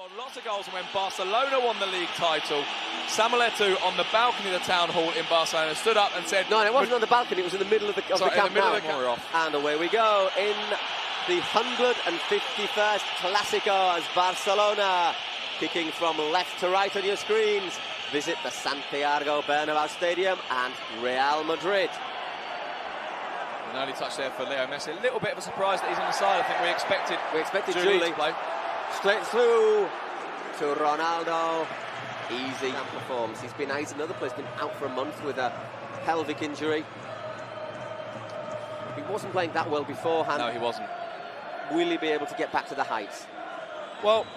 scored lots of goals when Barcelona won the league title. Samuel Eto'o on the balcony of the town hall in Barcelona stood up and said... No, it wasn't on the balcony, it was in the middle of the Camp Nou. And away we go in the 151st Clásico as Barcelona, kicking from left to right on your screens, visit the Santiago Bernabéu Stadium and Real Madrid. An early touch there for Leo Messi. A little bit of a surprise that he's on the side. I think we expected Julie to play. Straight through to Ronaldo. Easy and performs. He's another player. He's been out for a month with a pelvic injury. He wasn't playing that well beforehand. No, he wasn't. Will he be able to get back to the heights? Well,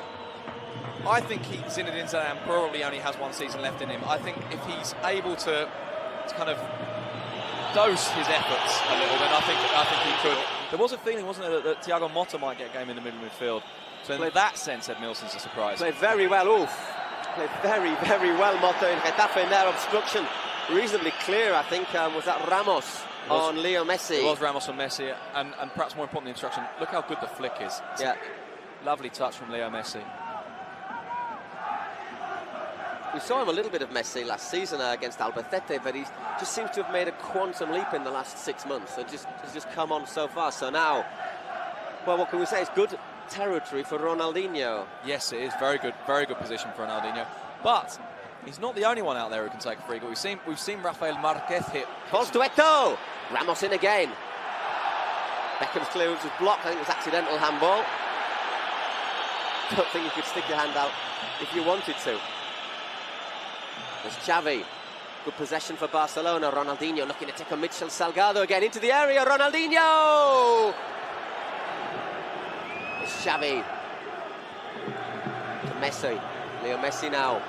I think Zinedine Zidane probably only has one season left in him. I think if he's able to kind of dose his efforts a little, then I think he could. There was a feeling, wasn't there, that Thiago Motta might get a game in the middle midfield. So in that sense, Ed Milson's a surprise. Played very well, Played very, very well, Motta in Getafe in their obstruction. Reasonably clear, I think. Was that Ramos on Leo Messi? It was Ramos on Messi, and perhaps more important, the instruction. Look how good the flick is. Yeah. Lovely touch from Leo Messi. We saw him a little bit of Messi last season against Albacete, but he just seems to have made a quantum leap in the last 6 months. So he's just come on so far. So now, well, what can we say? It's good territory for Ronaldinho. Yes, it is very good position for Ronaldinho. But he's not the only one out there who can take a free goal. We've seen Rafael Marquez hit. Falls to Eto'o. Ramos in again. Beckham's clearance was blocked. I think it was accidental handball. Don't think you could stick your hand out if you wanted to. There's Xavi. Good possession for Barcelona. Ronaldinho looking to take on Mitchell Salgado again into the area. Ronaldinho! It's Xavi. To Messi. Leo Messi now.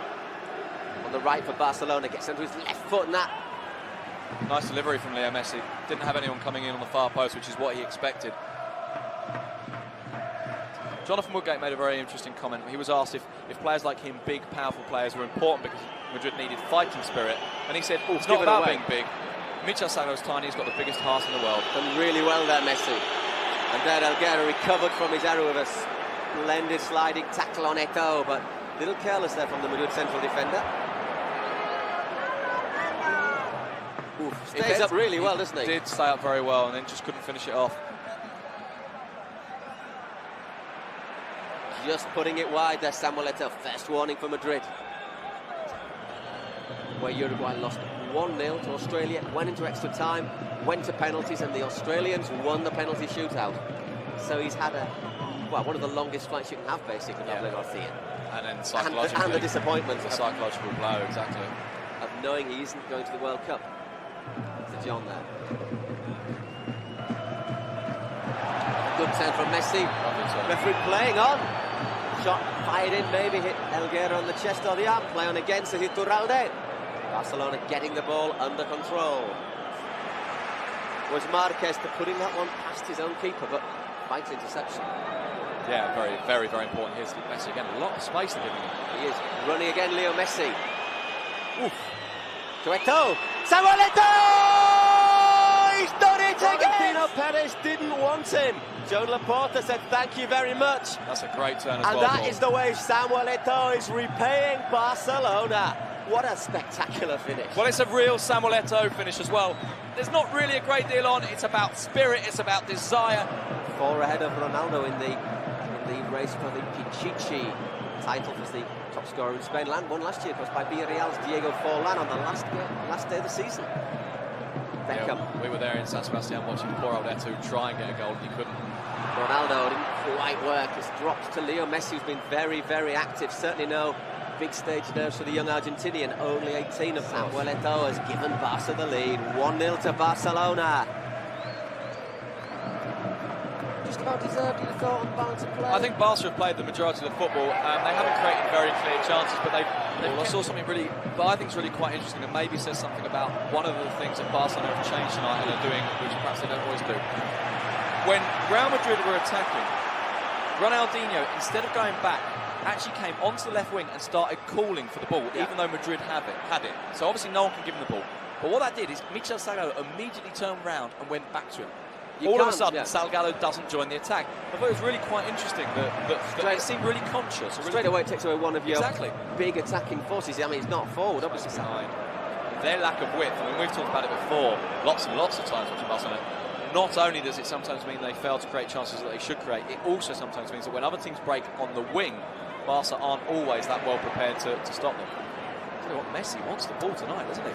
On the right for Barcelona. Gets onto his left foot and that. Nice delivery from Leo Messi. Didn't have anyone coming in on the far post, which is what he expected. Jonathan Woodgate made a very interesting comment. He was asked if players like him, big, powerful players, were important because Madrid needed fighting spirit. And he said, it's not about being big. Michel Salgado's tiny, he's got the biggest heart in the world. Done really well there, Messi. And there Elguera recovered from his error with a splendid sliding tackle on Eto'o, but a little careless there from the Madrid central defender. Stays up really well, doesn't he? He did stay up very well and then just couldn't finish it off. Just putting it wide there, Samuel Eto'o. First warning for Madrid. Where Uruguay lost 1-0 to Australia, went into extra time, went to penalties, and the Australians won the penalty shootout. So he's had one of the longest flights you can have, basically, Doble Garcia. And then psychologically. And the disappointment. The psychological blow, exactly. Of knowing he isn't going to the World Cup. To John there. Good turn from Messi. Referee playing on. Shot fired in, maybe hit Elguera on the chest or the arm. Play on again, so Iturralde. Barcelona getting the ball under control. Was Marquez to putting that one past his own keeper, but fights interception. Yeah, very, very, very important. Here's Messi again. A lot of space they're giving him. He is running again, Leo Messi. Oof. To Eto'o. Samuel Eto'o! He's done it again! Florentino Perez didn't want him. Joan Laporta said thank you very much. That's a great turn as well. And that is the way Samuel Eto'o is repaying Barcelona. What a spectacular finish. Well, it's a real Samuel Eto'o finish as well. There's not really a great deal on. It's about spirit, it's about desire. 4 ahead of Ronaldo in the race for the Pichichi title as the top scorer in Spain. Won last year, of course, by Villarreal's Diego Forlan on the last day of the season. Beckham. Yeah, we were there in San Sebastian watching poor old Eto'o try and get a goal, and he couldn't. Ronaldo didn't quite work. It's dropped to Leo Messi, who's been very, very active. Certainly no big stage nerves for the young Argentinian, only 18 of Samuel Eto'o has given Barca the lead. 1-0 to Barcelona. Just about deserved, you thought, on balance of play. I think Barca have played the majority of the football. They haven't created very clear chances, but I saw something really, but I think it's really quite interesting, and maybe says something about one of the things that Barcelona have changed tonight and are doing, which perhaps they don't always do. When Real Madrid were attacking, Ronaldinho, instead of going back, actually came onto the left wing and started calling for the ball, even though Madrid had it. So obviously no one can give him the ball. But what that did is Michel Salgado immediately turned round and went back to him. all of a sudden, Salgado doesn't join the attack. I thought it was really quite interesting that it seemed really conscious. Straight away it takes away one of your big attacking forces. I mean, he's not forward, obviously. Their lack of width, I mean, we've talked about it before lots and lots of times watching Barcelona. Not only does it sometimes mean they fail to create chances that they should create, it also sometimes means that when other teams break on the wing, Barca aren't always that well prepared to stop them. You know what, Messi wants the ball tonight, doesn't he?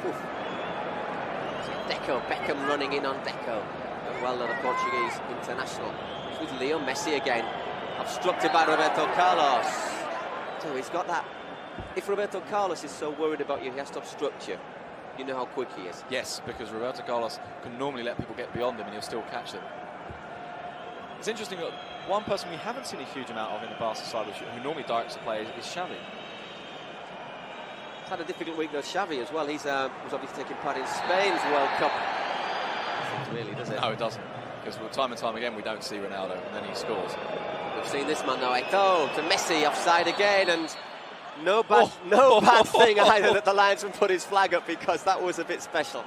Beckham running in on Deco. Well done, the Portuguese international. It's with Leo Messi again. Obstructed by Roberto Carlos. So he's got that. If Roberto Carlos is so worried about you, he has to obstruct you. You know how quick he is. Yes, because Roberto Carlos can normally let people get beyond him and he'll still catch them. It's interesting that one person we haven't seen a huge amount of in the Barca side, who normally directs the play, is Xavi. He's had a difficult week though, Xavi, as well. He's was obviously taking part in Spain's World Cup. Doesn't really, does it? No, it doesn't. Because time and time again we don't see Ronaldo and then he scores. We've seen this man now, Eto'o to Messi, offside again, and no bad thing either that the linesman put his flag up, because that was a bit special.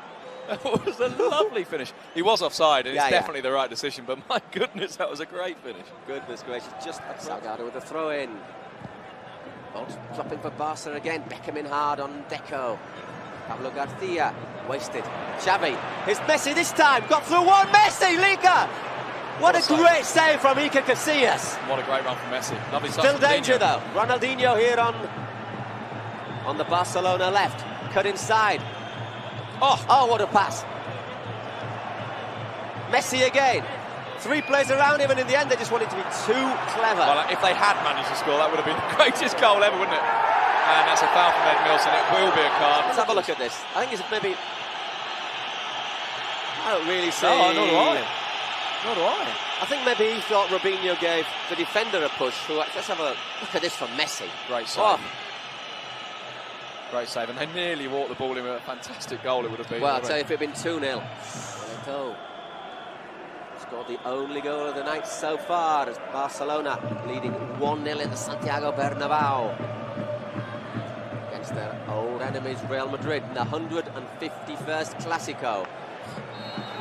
That was a lovely finish. He was offside, and it's definitely the right decision, but my goodness, that was a great finish. Goodness gracious, just Salgado with a throw-in. Ball's dropping for Barca again, Beckham in hard on Deco. Pablo Garcia, wasted. Xavi, here's Messi this time, got through one, Messi, Liga! What a great save from Iker Casillas. What a great run from Messi. Lovely stuff. Still danger though. Ronaldinho here on the Barcelona left. Cut inside. Oh, what a pass. Messi again. 3 players around him, and in the end they just wanted to be too clever. Well, if they had managed to score, that would have been the greatest goal ever, wouldn't it? And that's a foul from Ed Milson. It will be a card. Let's have a look at this. I think it's maybe... I don't really see... No, nor do I. Nor do I. I think maybe he thought Robinho gave the defender a push. Let's have a look at this from Messi. Great save. Great save. And they nearly walked the ball in with a fantastic goal it would have been. Well, I'll tell you, if it had been 2-0. Scored the only goal of the night so far, as Barcelona leading 1-0 in the Santiago Bernabéu against their old enemies Real Madrid in the 151st Clásico.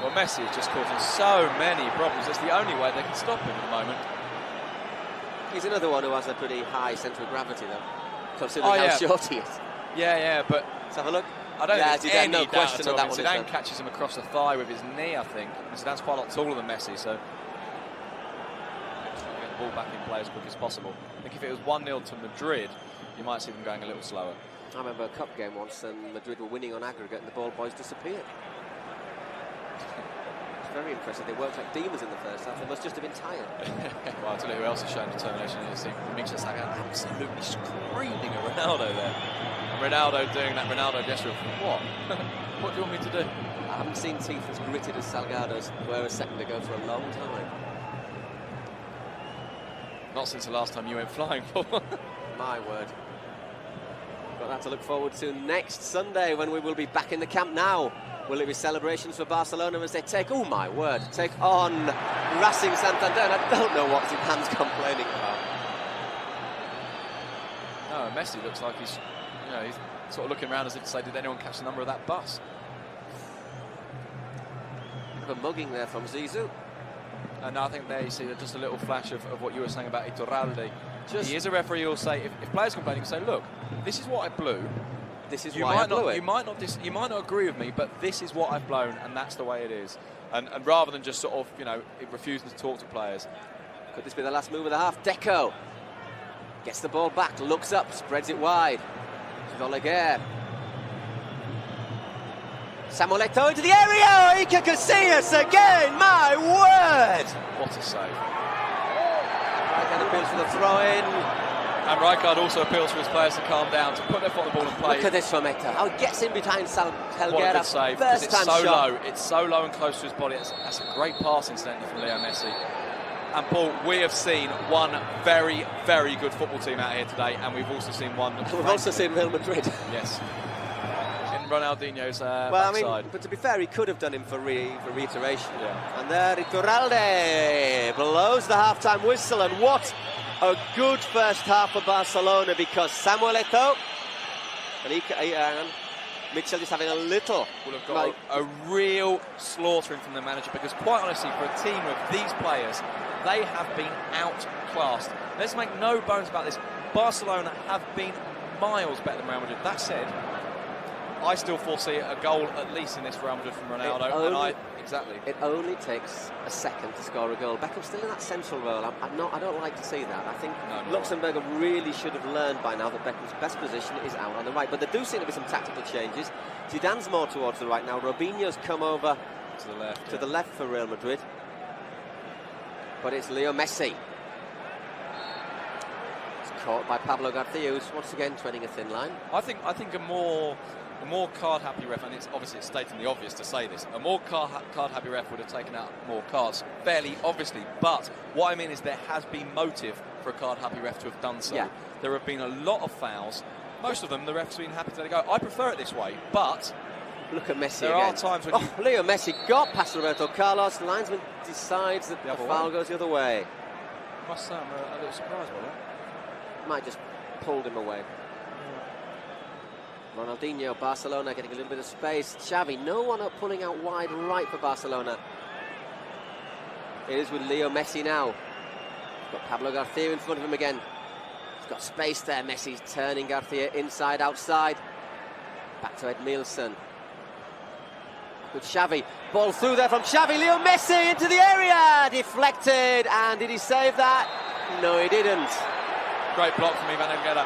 Well, Messi is just causing so many problems. It's the only way they can stop him at the moment. He's another one who has a pretty high centre of gravity, though, considering how short he is. Yeah, but let's have a look. I don't think there's no question on that one. Zidane catches him across the thigh with his knee, I think. And Zidane's quite a lot taller than Messi, so trying to get the ball back in play as quick as possible. I think if it was 1-0 to Madrid, you might see them going a little slower. I remember a cup game once, and Madrid were winning on aggregate, and the ball boys disappeared. It's very impressive. They worked like demons in the first half. They must just have been tired. Well, I'll tell you who else has shown determination in this team. Mitchell absolutely screaming at Ronaldo there. Ronaldo doing that Ronaldo gesture of what? What do you want me to do? I haven't seen teeth as gritted as Salgado's were a second ago for a long time. Not since the last time you went flying, Paul. My word. Got that to look forward to next Sunday, when we will be back in the Camp Nou. Will it be celebrations for Barcelona as they take on Racing Santander? And I don't know what Zidane's complaining about. No, Messi looks like he's sort of looking around as if to say, did anyone catch the number of that bus? Bit of a mugging there from Zizou. And I think there you see just a little flash of what you were saying about Iturralde. He is a referee who'll say, if players complain, he can say, look, this is what I blew. This is why I blew it. You might not agree with me, but this is what I've blown, and that's the way it is. And rather than just sort of, refusing to talk to players. Could this be the last move of the half? Deco gets the ball back, looks up, spreads it wide. Oleguer. Samuel Eto'o into the area. Iker Casillas again. My word! What a save! Rijkaard appeals for the throw-in. And Rijkaard also appeals for his players to calm down, to put their foot on the ball and play. Look at this from Eto'o. How he gets in behind Helguera. What a good save, because it's so shot. low. It's so low and close to his body. That's a great pass, incidentally, from Leo Messi. And Paul, we have seen one very, very good football team out here today, and we've also seen one. We've also seen Real Madrid. Yes. In Ronaldinho's well, backside. I mean, but to be fair, he could have done him for reiteration. Yeah. And there, Iturralde blows the half-time whistle, and what a good first half for Barcelona, because Samuel Eto'o and Mitchell just having a little... Will have got a real slaughtering from the manager, because quite honestly, for a team of these players, they have been outclassed. Let's make no bones about this. Barcelona have been miles better than Real Madrid. That said, I still foresee a goal at least in this Real Madrid from Ronaldo. Exactly. It only takes a second to score a goal. Beckham's still in that central role. I don't like to see that. I think Luxembourg really should have learned by now that Beckham's best position is out on the right. But there do seem to be some tactical changes. Zidane's more towards the right now. Robinho's come over to the left for Real Madrid. But it's Leo Messi. It's caught by Pablo Garcia, who's once again treading a thin line. I think a more card-happy ref, and it's stating the obvious to say this, a more card-happy ref would have taken out more cards, fairly obviously. But what I mean is there has been motive for a card-happy ref to have done so. Yeah. There have been a lot of fouls. Most of them, the ref's been happy to let it go. I prefer it this way, but look at Messi there again. are times when Leo Messi got past Roberto Carlos. The linesman decides that the foul goes the other way. I must say, I'm a little surprised by that. Might just pulled him away. Ronaldinho, Barcelona getting a little bit of space. Xavi, no one up pulling out wide right for Barcelona. It is with Leo Messi now. He's got Pablo Garcia in front of him again. He's got space there. Messi's turning Garcia inside, outside. Back to Edmilson. With Xavi. Ball through there from Xavi. Leo Messi into the area. Deflected. And did he save that? No, he didn't. Great block from Ivan Elguera.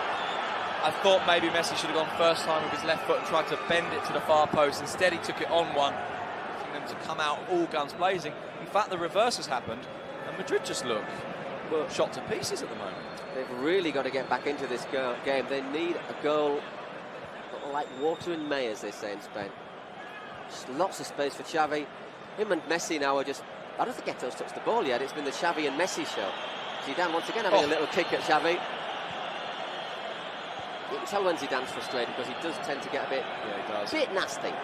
I thought maybe Messi should have gone first time with his left foot and tried to bend it to the far post. Instead, he took it on one, asking them to come out all guns blazing. In fact, the reverse has happened, and Madrid just look shot to pieces at the moment. They've really got to get back into this game. They need a goal like water in May, as they say in Spain. Just lots of space for Xavi. Him and Messi now are just... I don't think Eto's touched the ball yet. It's been the Xavi and Messi show. Zidane once again having a little kick at Xavi. You can tell when Zidane's frustrated because he does tend to get a bit, bit nasty.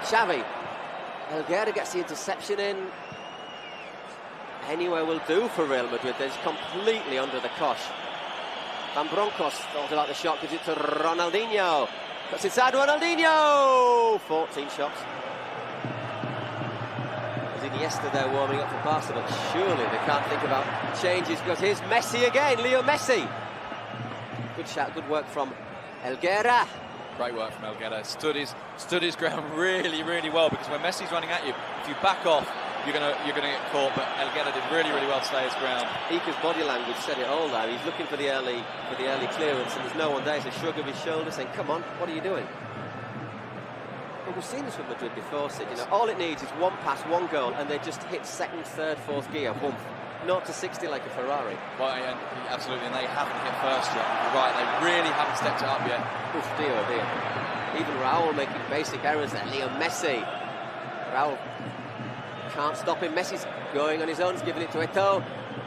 Xavi. Elguera gets the interception in. Anywhere will do for Real Madrid. They're completely under the cosh. Van Bronckhorst thought about the shot, gives it to Ronaldinho. Cuts inside Ronaldinho! 14 shots. There's Iniesta there warming up for Barca, but surely they can't think about changes because here's Messi again, Leo Messi. Good shot, good work from Elguera. Great work from Elguera. Stood his ground really, really well, because when Messi's running at you, if you back off, you're gonna get caught. But Elguera did really, really well to stay his ground. Ika's body language said it all there. He's looking for the early clearance, and there's no one there. He's a shrug of his shoulders, saying, "Come on, what are you doing?" But we've seen this with Madrid before, Sid. You know, all it needs is one pass, one goal, and they just hit second, third, fourth gear. Boom. Not to 60 like a Ferrari. Well, absolutely, and they haven't hit first yet. You're right, they really haven't stepped it up yet. Oof, dear, oh dear. Even Raul making basic errors there. Leo Messi. Raul can't stop him. Messi's going on his own. He's giving it to Eto'o.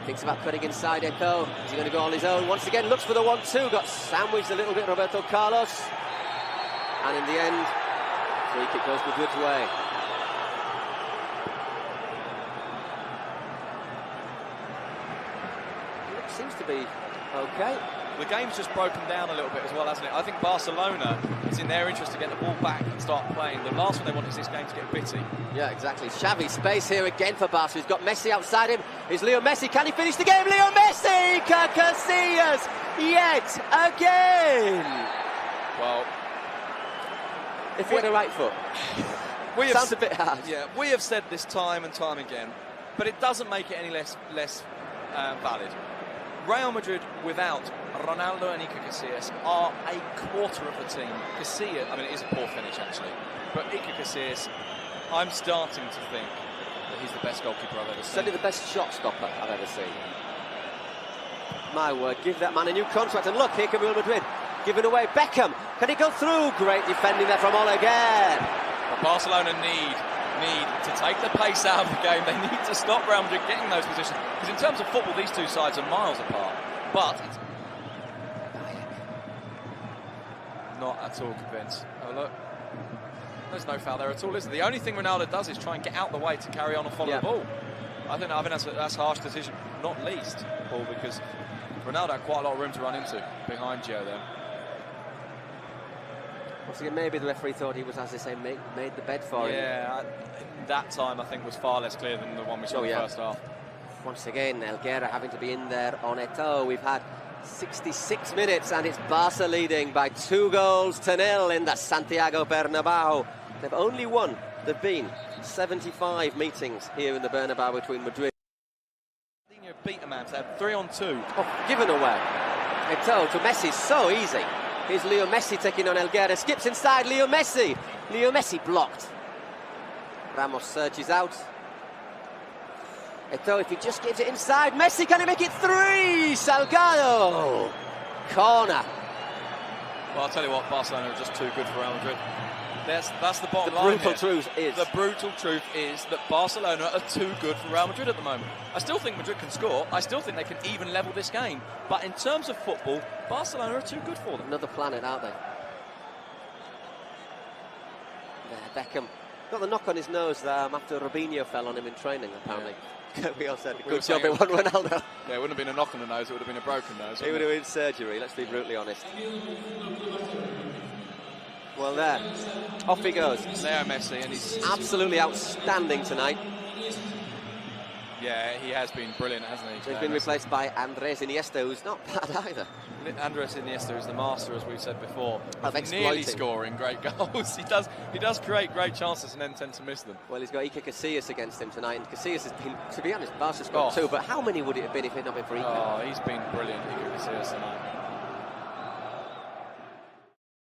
Thinks about cutting inside Eto'o. Is he going to go on his own? Once again, looks for the 1-2. Got sandwiched a little bit, Roberto Carlos. And in the end, free kick goes Madrid's way. Seems to be okay. The game's just broken down a little bit as well, hasn't it? I think Barcelona, it's in their interest to get the ball back and start playing. The last one they want is this game to get bitty. Yeah, exactly. Xavi, space here again for Barca. He's got Messi outside him. Is Leo Messi? Can he finish the game? Leo Messi! Casillas! Yet again! Well, if he had a right foot. Sounds a bit hard. Yeah, we have said this time and time again, but it doesn't make it any less valid. Real Madrid without Ronaldo and Iker Casillas are a quarter of the team. Casillas, I mean, it is a poor finish actually, but Iker Casillas, I'm starting to think that he's the best goalkeeper I've ever seen. Certainly the best shot stopper I've ever seen. My word, give that man a new contract. And look, here come Real Madrid, giving away Beckham. Can he go through? Great defending there from again. But Barcelona need to take the pace out of the game. They need to stop Real Madrid getting those positions, because in terms of football, these two sides are miles apart. But it's not at all convinced. Oh look, there's no foul there at all, is there? The only thing Ronaldo does is try and get out the way to carry on and follow the ball. I think that's a harsh decision, not least, Paul, because Ronaldo had quite a lot of room to run into behind Gio there. Maybe the referee thought he was, as they say, made the bed for him. Yeah, that time I think was far less clear than the one we saw in the first half. Once again, Helguera having to be in there on Eto'o. We've had 66 minutes and it's Barca leading by 2-0 in the Santiago Bernabeu. They've only won. There've been 75 meetings here in the Bernabeu between Madrid. Beat Amam, so 3-on-2. Oh, given away. Eto'o to Messi, so easy. Here's Leo Messi taking on Helguera, skips inside, Leo Messi. Leo Messi blocked. Ramos surges out. Eto'o, if he just gives it inside, Messi, can he make it 3? Salgado! Corner. Well, I'll tell you what, Barcelona are just too good for Real Madrid. That's the bottom line. The brutal truth is that Barcelona are too good for Real Madrid at the moment. I still think Madrid can score. I still think they can even level this game. But in terms of football, Barcelona are too good for them. Another planet, aren't they? There, Beckham got the knock on his nose after Robinho fell on him in training, apparently. Yeah. We all said, good job it wasn't Ronaldo. Yeah, it wouldn't have been a knock on the nose, it would have been a broken nose. It would have been surgery, let's be brutally honest. Well, there, off he goes. Leo Messi, and he's absolutely outstanding tonight. Yeah, he has been brilliant, hasn't he? He's been replaced by Andres Iniesta, who's not bad either. Andres Iniesta is the master, as we've said before, of nearly scoring great goals. He does create great chances and then tend to miss them. Well, he's got Iker Casillas against him tonight, and Casillas has been, to be honest, Barca scored 2, but how many would it have been if it had not been for Iker? Oh, he's been brilliant, Iker Casillas tonight.